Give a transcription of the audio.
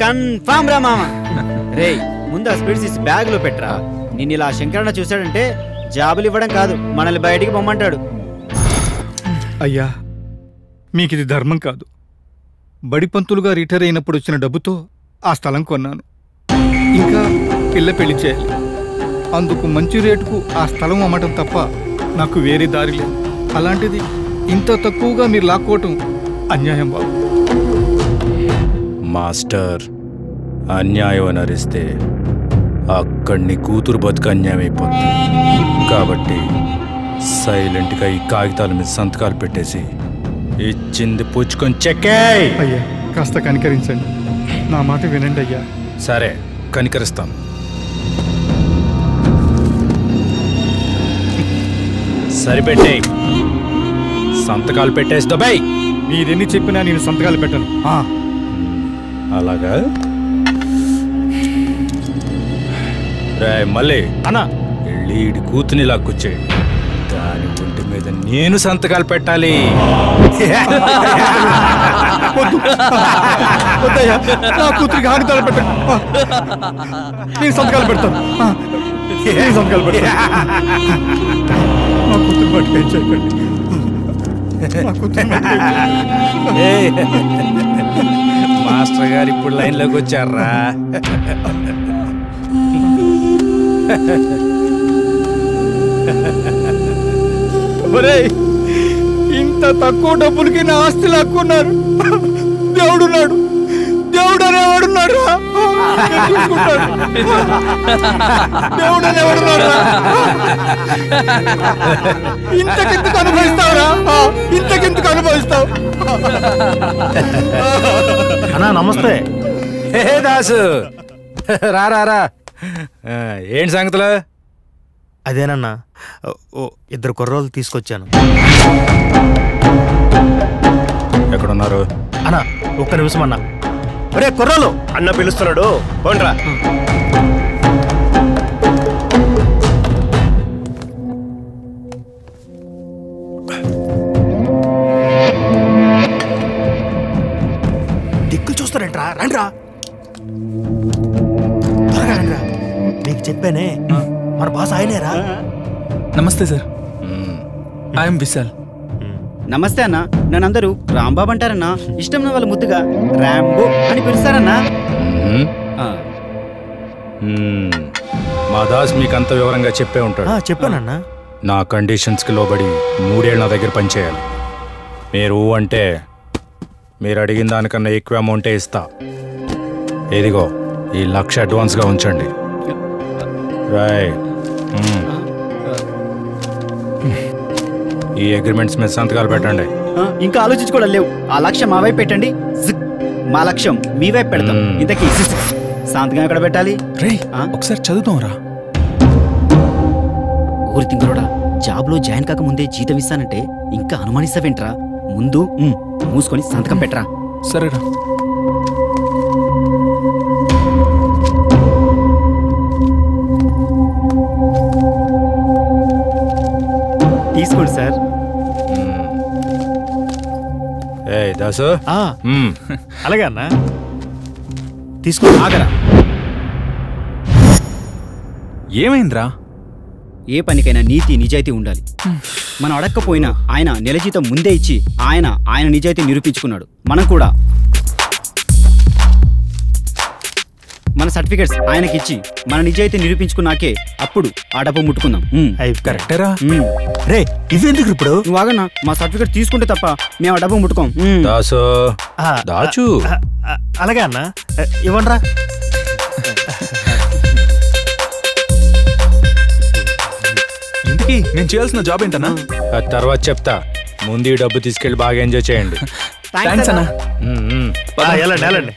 Confirm రా మామ. రే ముందు ఆ స్పీడ్స్ తీసి బ్యాగ్ లో పెట్టరా. నిన్ను ఇలా శంకరన్న చూశాడంటే జాబులు ఇవ్వడం కాదు, మనల్ని బయటికి పొమ్మంటాడు. అయ్యా, మీకిది ధర్మం కాదు. బడిపంతులుగా రిటైర్ అయినప్పుడు వచ్చిన డబ్బుతో ఆ స్థలం కొన్నాను. ఇంకా పిల్ల పెళ్లి చేయాలి. అందుకు మంచి రేటుకు ఆ స్థలం అమ్మటం తప్ప నాకు వేరే దారి లేదు. అలాంటిది ఇంత తక్కువగా మీరు లాక్కోవటం అన్యాయం బాబు. మాస్టర్, అన్యాయం అని అరిస్తే అక్కడిని కూతురు బతుకు అన్యాయం అయిపోతుంది. కాబట్టి సైలెంట్గా ఈ కాగితాల మీద సంతకాలు పెట్టేసి ఇచ్చింది పుచ్చుకొని చెక్కాయి. అయ్యా, కాస్త కనికరించండి, నా మాట వినండి అయ్యా. సరే, కనికరిస్తాను. సరిపెట్టే సంతకాలు పెట్టేసి దబాయ్. మీరెన్ని చెప్పినా నేను సంతకాలు పెట్టను. అలాగా రే మళ్ళీ అన్నా, లీడి కూతుని లాక్కొచ్చే. దాని ఒంటి మీద నేను సంతకాలు పెట్టాలి. వద్దయ్యా, నా కూతురికి ఆగుతాలు పెట్టండి. నేను సంతకాలు పెడతాను. నేను సంతకాలు పెడతాను. నా కూతురు పట్టుకొని చేయకండి. మాస్టర్ గారు ఇప్పుడు లైన్లోకి వచ్చారా? ఒరేయ్, ఇంత తక్కువ డబ్బులకి నా ఆస్తి లాక్కున్నారు. దేవుడున్నాడు, దేవుడు అనేవాడున్నాడు. దేవుడు అనేవాడున్నాడు. ఇంతకెందుకు అనుభవిస్తావురా? ఇంతకెందుకు అనుభవిస్తావు? అన్నా నమస్తే. హే దాసు, రా. ఏంటి సంగతులు? అదేనన్నా, ఇద్దరు కుర్రోళ్ళు తీసుకొచ్చాను. ఎక్కడున్నారు? అన్నా ఒక్క నిమిషం అన్నా. ఒరే కుర్రోళ్ళు, అన్న పిలుస్తున్నాడు, పోండ్రా. దిక్కులు చూస్తారంట్రా, రండ్రా త్వరగా రండ్రా. నీకు చెప్పానే, మన బాస్ ఆయనేరా. నమస్తే సార్, ఐఎమ్ విశాల్. నమస్తే అన్న. నన్నందరూ రాంబాబు అంటారన్నా. ఇష్టం నా వాళ్ళు ముద్దుగా రాంబో అని పిలుస్తారన్నా. మా దాస్ మీకంత వివరంగా చెప్పే ఉంటాడు. చెప్పానన్నా. నా కండిషన్స్కి లోబడి 3 ఏళ్ళు నా దగ్గర పనిచేయాలి. మీరు అంటే మీరు అడిగిన దానికన్నా ఎక్కువ అమౌంటే ఇస్తా. ఇదిగో ఈ 1,00,000 అడ్వాన్స్గా ఉంచండి. రైట్. ఈ అగ్రిమెంట్స్ మీద సంతకాలు పెట్టండి. ఇంకా ఆలోచించుకోవడం లేవు. ఆ లక్ష్యం మా వైపు పెట్టండి. మా లక్ష్యం మీ వైపు పెడతాం. ఇంతకీ సంతకం ఎక్కడ పెట్టాలి? రే ఒకసారి చదువుతాం రా. ఊరి తింగరోడా, జాబ్ లో జాయిన్ కాక ముందే జీతం ఇస్తానంటే ఇంకా అనుమానిస్తావేంట్రా? ముందు మూసుకొని సంతకం పెట్టరా. సరేరా. తీసుకోండి సార్. ఏ దాసు, అలాగే అన్నా. తీసుకో. ఆగరా. ఏమైందిరా? ఏ పనికైనా నీతి నిజాయితీ ఉండాలి. మనం అడక్కపోయినా ఆయన నెల జీతం ముందే ఇచ్చి ఆయన నిజాయితీ నిరూపించుకున్నాడు. మనం కూడా మన సర్టిఫికెట్స్ ఆయనకిచ్చి మన నిజాయితీ నిరూపించుకున్నాకే అప్పుడు ఆ డబ్బు ముట్టుకుందాం. కరెక్టరా? రే ఇవెందుకు ఇప్పుడు? నువ్వు ఆగన్నా. మా సర్టిఫికెట్ తీసుకుంటే తప్ప మేము ఆ డబ్బు ముట్టుకోం. దాసు, దాచు. అలాగే అన్నా, ఇవ్వండిరా. ఇంతకీ నేను చేయాల్సిన జాబ్ ఏంటన్నా? తర్వాత చెప్తా. ముందు ఈ డబ్బు తీసుకెళ్ళి బాగా ఎంజాయ్ చేయండి. థ్యాంక్స్ అన్నా. వెళ్ళండి.